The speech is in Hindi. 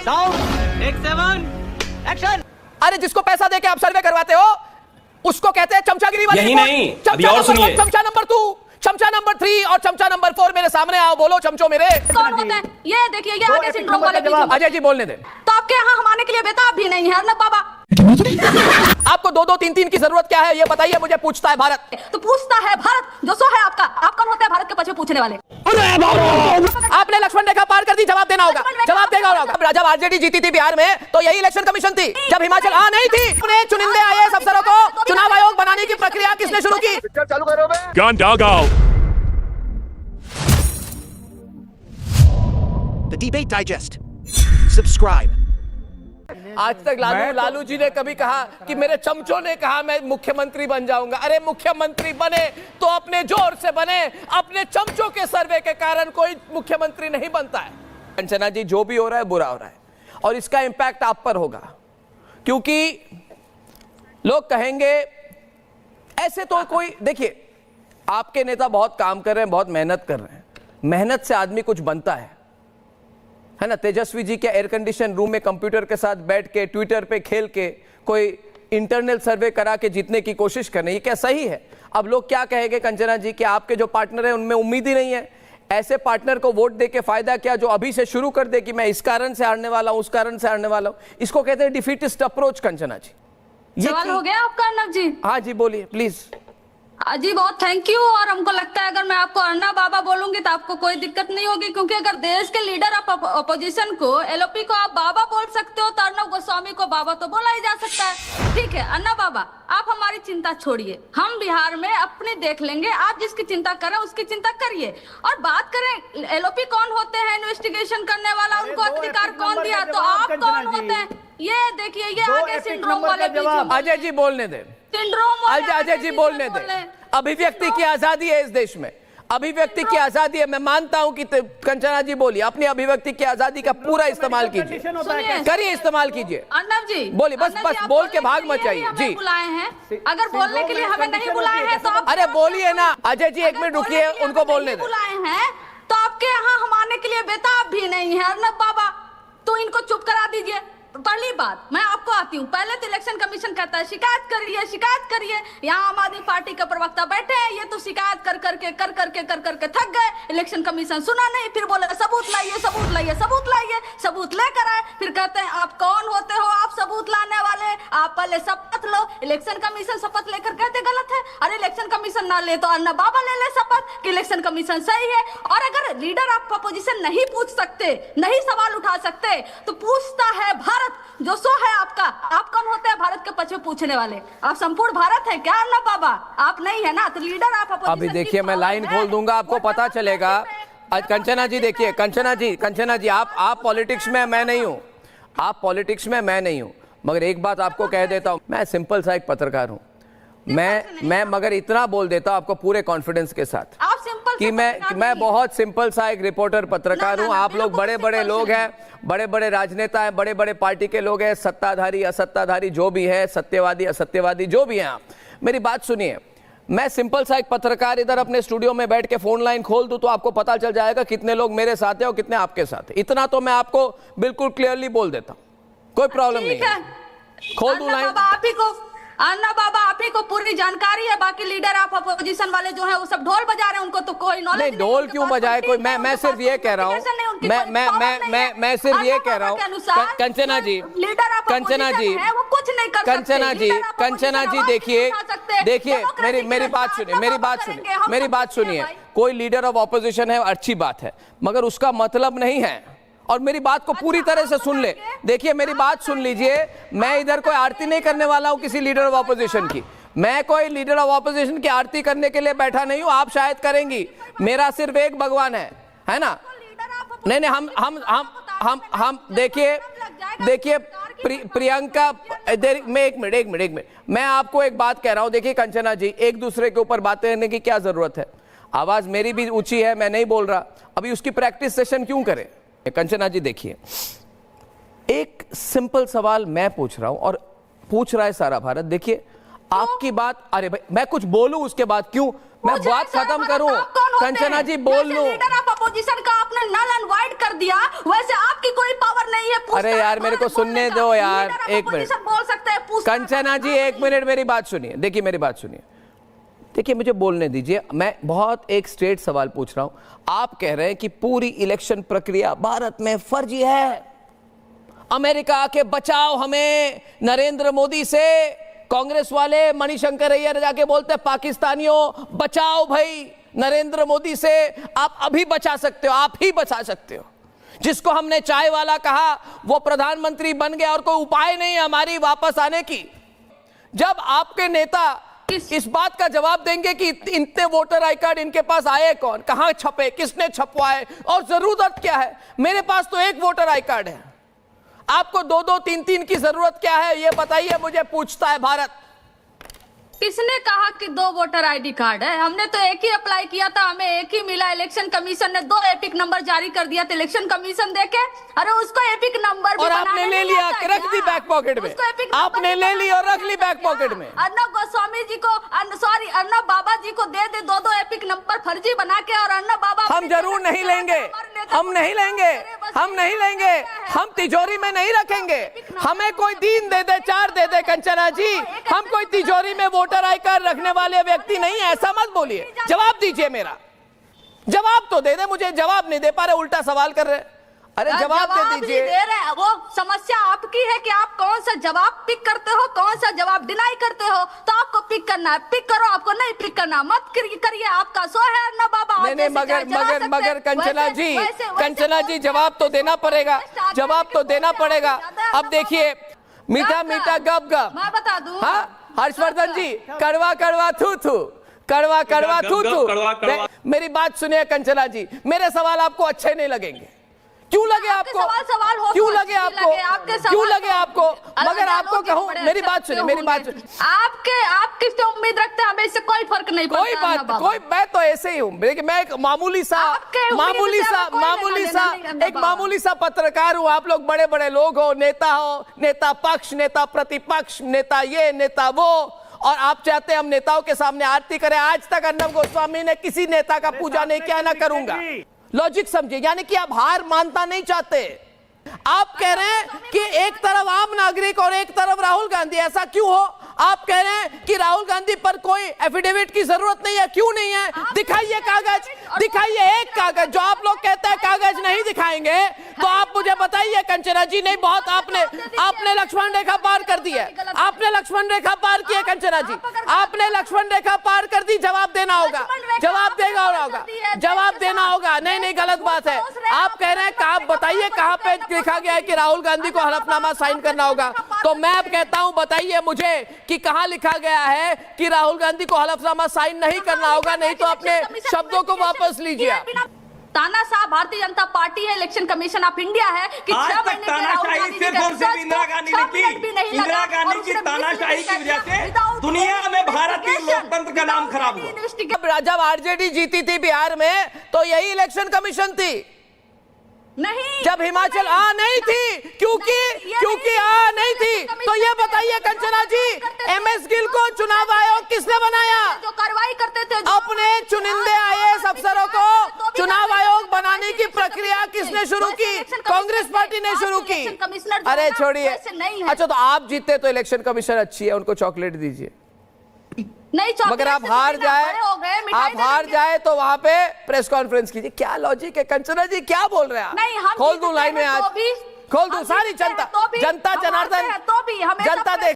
Sound take 7 action. अरे जिसको पैसा देके आप सर्वे करवाते हो उसको कहते हैं चमचागिरी वाली यही रिपोर्ट। नहीं, चमचा अभी और नंबर सुनिए। 1, चमचा नंबर 2, चमचा नंबर 3 और चमचा नंबर 4 मेरे सामने आओ, बोलो चमचो मेरे। कौन होते हैं? ये देखिए, ये आगे सिंड्रोम वाले बीच में। अजय जी बोलने दे। तो आपके यहाँ हम आने के लिए बेताब भी नहीं है अर्नब बाबा। आपको 2-2, 3-3 की जरूरत क्या है ये बताइए मुझे, पूछता है भारत। तो पूछता है भारत, जो सो है आपका। आप कौन होते हैं भारत के पीछे पूछने वाले? आपने लक्ष्मण रेखा पार कर दी, जवाब देना होगा, जवाब देगा होगा। जब आरजेडी जीती थी बिहार में तो यही इलेक्शन कमीशन थी। जब हिमाचल नहीं थी, अपने चुनिंदे आईएएस अफसरों को चुनाव आयोग बनाने की प्रक्रिया किसने शुरू की? चालू करो बे। Gun dog out. The Debate Digest. Subscribe. आज तक लालू जी ने कभी कहा कि मेरे चमचों ने कहा मैं मुख्यमंत्री बन जाऊंगा। अरे मुख्यमंत्री बने तो अपने जोर से बने, अपने चमचों के सर्वे के कारण कोई मुख्यमंत्री नहीं बनता है। कंचना जी जो भी हो रहा है बुरा हो रहा है और इसका इंपैक्ट आप पर होगा, क्योंकि लोग कहेंगे ऐसे तो कोई, देखिए आपके नेता बहुत काम कर रहे हैं, बहुत मेहनत कर रहे हैं, मेहनत से आदमी कुछ बनता है ना। तेजस्वी जी के एयर कंडीशन रूम में कंप्यूटर के साथ बैठ के ट्विटर पे खेल के कोई इंटरनल सर्वे करा के जीतने की कोशिश करने, ये क्या सही है? अब लोग क्या कहेंगे कंचना जी कि आपके जो पार्टनर हैं उनमें उम्मीद ही नहीं है। ऐसे पार्टनर को वोट दे के फायदा क्या जो अभी से शुरू कर दे कि मैं इस कारण से हारने वाला हूं, उस कारण से हारने वाला हूं। इसको कहते हैं डिफीटिस्ट अप्रोच। कंचना जी सवाल हो गया आपका अर्नब जी? हाँ जी बोलिए प्लीज। जी बहुत थैंक यू। और हमको लगता है अगर मैं आपको अर्नब बाबा बोलूंगी तो आपको कोई दिक्कत नहीं होगी, क्योंकि अगर देश के लीडर ऑफ अपोजिशन को, एलओपी को आप बाबा बोल सकते हो तो अर्नब गोस्वामी को बाबा तो बोला ही जा सकता है। ठीक है अर्नब बाबा, आप हमारी चिंता छोड़िए, हम बिहार में अपनी देख लेंगे। आप जिसकी चिंता करें उसकी चिंता करिए। और बात करें एलओपी कौन होते हैं, इन्वेस्टिगेशन करने वाला, उनको अधिकार कौन दिया, तो आप कौन होते हैं? ये देखिए, ये आगे सिंड्रोम वाले बीच में। अजय जी बोलने दे, सिंड्रोम अजय जी बोलने दे। अभिव्यक्ति की आजादी है इस देश में, अभिव्यक्ति की आजादी है। मैं मानता हूं कि कंचना जी बोलिए, अपनी अभिव्यक्ति की आजादी का पूरा इस्तेमाल कीजिए, करिए, इस्तेमाल कीजिए। अर्नब जी बोलिए, बस बोल के भाग मत जाइए जी। बुलाए हैं, अगर बोलने के लिए हमें नहीं बुलाए हैं तो आप अरे बोलिए ना अजय जी, एक मिनट रुकिए, उनको बोलने दें। बुलाए हैं तो आपके यहाँ हम आने के लिए बेताब भी नहीं है अर्नब बाबा, तो इनको चुप करा दीजिए। पहली बात मैं आपको आती हूँ, पहले तो इलेक्शन कमीशन कहता है शिकायत करिए, शिकायत करिए। यहाँ आम आदमी पार्टी के प्रवक्ता बैठे हैं, ये तो शिकायत कर करके थक गए। इलेक्शन कमीशन सुना नहीं, फिर बोले सबूत लाइए, सबूत लाइए, सबूत लाइए, सबूत लेकर आए। फिर कहते हैं आप कौन होते हो आप सबूत लाने वाले, आप पहले शपथ लो। इलेक्शन कमीशन शपथ लेकर कहते गलत है। अरे इलेक्शन कमीशन ना ले तो अर्नब बाबा ले शपथ कि इलेक्शन कमीशन सही है। और अगर लीडर ऑफ अपोजिशन नहीं पूछ सकते, नहीं सवाल उठा सकते, तो पूछता है भारत, जो सो है आपका। आप कौन होते हैं भारत के पीछे पूछने वाले? आप संपूर्ण भारत है क्या अर्नब बाबा? आप नहीं है ना, तो लीडर आप अपोजिशन। अभी देखिए मैं लाइन खोल दूंगा, आपको पता चलेगा। कंचना जी देखिए, कंचना जी आप पॉलिटिक्स में, मैं नहीं हूं, आप पॉलिटिक्स में मैं नहीं हूं, मगर एक बात आपको कह देता हूं, मैं सिंपल सा एक पत्रकार हूं। मैं मगर इतना बोल देता हूं आपको पूरे कॉन्फिडेंस के साथ कि मैं बहुत सिंपल सा एक रिपोर्टर पत्रकार हूं। आप लोग बड़े बड़े लोग हैं, बड़े बड़े राजनेता हैं, बड़े बड़े पार्टी के लोग हैं, सत्ताधारी असत्ताधारी जो भी है, सत्यवादी असत्यवादी जो भी हैं, आप मेरी बात सुनिए। मैं सिंपल सा एक पत्रकार इधर अपने स्टूडियो में बैठ के फोन लाइन खोल दूं तो आपको पता चल जाएगा कितने लोग मेरे साथ हैं और कितने आपके साथ हैं। इतना तो मैं आपको बिल्कुल क्लियरली बोल देता हूं, कोई प्रॉब्लम नहीं है। खोल दूं लाइन। अन्ना बाबा आप ही को पूरी जानकारी है, बाकी लीडर आप अपोजिशन वाले जो है वो सब ढोल बजा रहे हैं, उनको तो कोई नॉलेज नहीं। ढोल क्यों बजाए कोई? मैं सिर्फ ये कह रहा हूँ, मैं सिर्फ ये कह रहा हूँ कंचना जी, कंचना जी, कंचना जी देखिए मेरी बात सुनिए। कोई लीडर ऑफ ऑपोजिशन है अच्छी बात है, मगर उसका मतलब नहीं है, और मेरी बात को पूरी तरह से सुन ले। देखिए मेरी बात सुन लीजिए, मैं इधर कोई आरती नहीं करने वाला हूं किसी लीडर ऑफ ऑपोजिशन की। मैं कोई लीडर ऑफ ऑपोजिशन की आरती करने के लिए बैठा नहीं हूं, आप शायद करेंगी। मेरा सिर्फ एक भगवान है ना। नहीं हम देखिए प्रियंका, एक मिनट मैं आपको एक बात कह रहा हूं। देखिए कंचना जी, एक दूसरे के ऊपर बातें करने की क्या जरूरत है? आवाज मेरी भी ऊंची है, मैं नहीं बोल रहा, अभी उसकी प्रैक्टिस सेशन क्यों करें? कंचना जी देखिए, एक सिंपल सवाल मैं पूछ रहा हूं और पूछ रहा है सारा भारत। देखिए आपकी बात, अरे भाई मैं कुछ बोलूं उसके बाद क्यों मैं बात खत्म करूं? कंचना जी बोल लूं, अपोजिशन का आपने नल एंड वाइड कर दिया, वैसे आपकी कोई पावर नहीं है। अरे यार मेरे को सुनने दो यार, एक मिनट बोल सकते हैं। कंचना जी एक मिनट मेरी बात सुनिए, देखिए मेरी बात सुनिए, देखिए मुझे बोलने दीजिए। मैं बहुत एक स्ट्रेट सवाल पूछ रहा हूं। आप कह रहे हैं कि पूरी इलेक्शन प्रक्रिया भारत में फर्जी है, अमेरिका आके बचाओ हमें नरेंद्र मोदी से। कांग्रेस वाले मणिशंकर अय्यर जाके बोलते हैं पाकिस्तानियों बचाओ भाई नरेंद्र मोदी से। आप अभी बचा सकते हो, आप ही बचा सकते हो। जिसको हमने चाय वाला कहा वो प्रधानमंत्री बन गया और कोई उपाय नहीं है हमारी वापस आने की। जब आपके नेता इस बात का जवाब देंगे कि इतने वोटर आई कार्ड इनके पास आए कौन, कहां छपे, किसने छपवाए और जरूरत क्या है। मेरे पास तो एक वोटर आई कार्ड है, आपको 2-2, 3-3 की जरूरत क्या है ये बताइए मुझे, पूछता है भारत। किसने कहा कि 2 वोटर आईडी कार्ड है? हमने तो एक ही अप्लाई किया था, हमें एक ही मिला। इलेक्शन कमीशन ने 2 एपिक नंबर जारी कर दिया था। इलेक्शन कमीशन देके अरे उसको एपिक नंबर भी और आपने ले लिया, रख दी बैक पॉकेट में। आपने ले ली और रख ली बैक पॉकेट में। अर्नब गोस्वामी जी को, सॉरी अर्नब बाबा जी को दे 2-2 एपिक नंबर फर्जी बना के, और अर्नब बाबा हम जरूर नहीं लेंगे, हम नहीं लेंगे, हम नहीं लेंगे, हम तिजोरी में नहीं रखेंगे। हमें कोई 3 दे दे, 4 दे दे कंचना जी, हम कोई तिजोरी में वोटर आई कार्ड रखने वाले व्यक्ति नहीं है, ऐसा मत बोलिए। जवाब दीजिए, मेरा जवाब तो दे दे। मुझे जवाब नहीं दे पा रहे, उल्टा सवाल कर रहे। अरे जवाब दे दीजिए। दे रहे हैं, वो समस्या आपकी है कि आप कौन सा जवाब पिक करते हो, कौन सा जवाब डिनाई करते हो। तो आपको पिक करना है, पिक करो, आपको नहीं पिक करना मत करिए, आपका सो है ना बाबा। नहीं मगर कंचना जी, कंचना जी जवाब तो देना पड़ेगा, जवाब तो देना पड़ेगा। अब देखिए मीठा मीठा गप गप, मैं बता दूं। हाँ हर्षवर्धन जी, कड़वा कड़वा थू थू, कड़वा कड़वा थू थू। मेरी बात सुनिए कंचना जी, मेरे सवाल आपको अच्छे नहीं लगेंगे। क्यों लगे आपको? क्यों लगे आपको? क्यों लगे आपको? मगर आपको कहूँ, मेरी बात सुनिए, मेरी बात सुनिए। आप किससे उम्मीद रखते हैं? हमें इससे कोई फर्क नहीं पड़ता। कोई बात, कोई, मैं तो ऐसे ही हूँ। मैं एक मामूली सा पत्रकार हूँ। आप लोग बड़े बड़े लोग हो, नेता हो, नेता पक्ष, नेता प्रतिपक्ष, नेता ये नेता वो, और आप चाहते हैं हम नेताओं के सामने आरती करें। आज तक अर्नब गोस्वामी ने किसी नेता का पूजा नहीं किया, ना करूंगा। लॉजिक समझिए, यानी कि आप हार मानता नहीं चाहते। आप कह रहे हैं कि एक तरफ आम नागरिक और एक तरफ राहुल गांधी, ऐसा क्यों हो? आप कह रहे हैं कि राहुल गांधी पर कोई एफिडेविट की जरूरत नहीं है, क्यों नहीं है? दिखाइए कागज, दिखाइए एक कागज। जो आप लोग कहते हैं कागज नहीं दिखाएंगे, तो आप मुझे बताइए कंचना जी। नहीं, बहुत आपने लक्ष्मण रेखा पार कर दी है, आपने लक्ष्मण रेखा पार की है कंचना जी, आपने लक्ष्मण रेखा पार कर दी। जवाब देना होगा, जवाब देगा होगा, जवाब देना होगा। नहीं गलत बात है। आप कह रहे हैं, आप बताइए कहां पे लिखा गया है कि राहुल गांधी को हलफनामा साइन करना होगा। तो मैं अब कहता हूं, बताइए मुझे कि कहां लिखा गया है कि राहुल गांधी को हलफनामा साइन नहीं करना होगा। नहीं तो अपने शब्दों को वापस लीजिए। तानाशाह भारतीय जनता पार्टी है, इलेक्शन कमीशन ऑफ इंडिया है कि 6 महीने के तानाशाही सिर्फ और सिर्फ इंदिरा गांधी ने की। इंदिरा गांधी की तानाशाही की वजह से दुनिया में भारतीय लोकतंत्र का नाम खराब हुआ। जब आरजेडी जीती थी बिहार में, तो यही इलेक्शन कमीशन थी। नहीं, जब हिमाचल नहीं थी, क्योंकि नहीं थी। तो ये बताइए कंचना जी, एमएस गिल को चुनाव आयोग किसने बनाया? जो कार्रवाई करते थे अपने चुनिंदे आईएएस अफसरों को चुनाव आयोग बनाने की प्रक्रिया किसने शुरू की? कांग्रेस पार्टी ने शुरू की। अरे छोड़िए। अच्छा, तो आप जीते तो इलेक्शन कमीशन अच्छी है, उनको चॉकलेट दीजिए। नहीं, मगर आप हार जाए तो वहां पे प्रेस कॉन्फ्रेंस कीजिए। क्या लॉजिक है कंचना जी, क्या बोल रहे हैं आप? खोल दूं लाइन में, आज खोल दूं। सारी जनता जनार्दन, जनता देख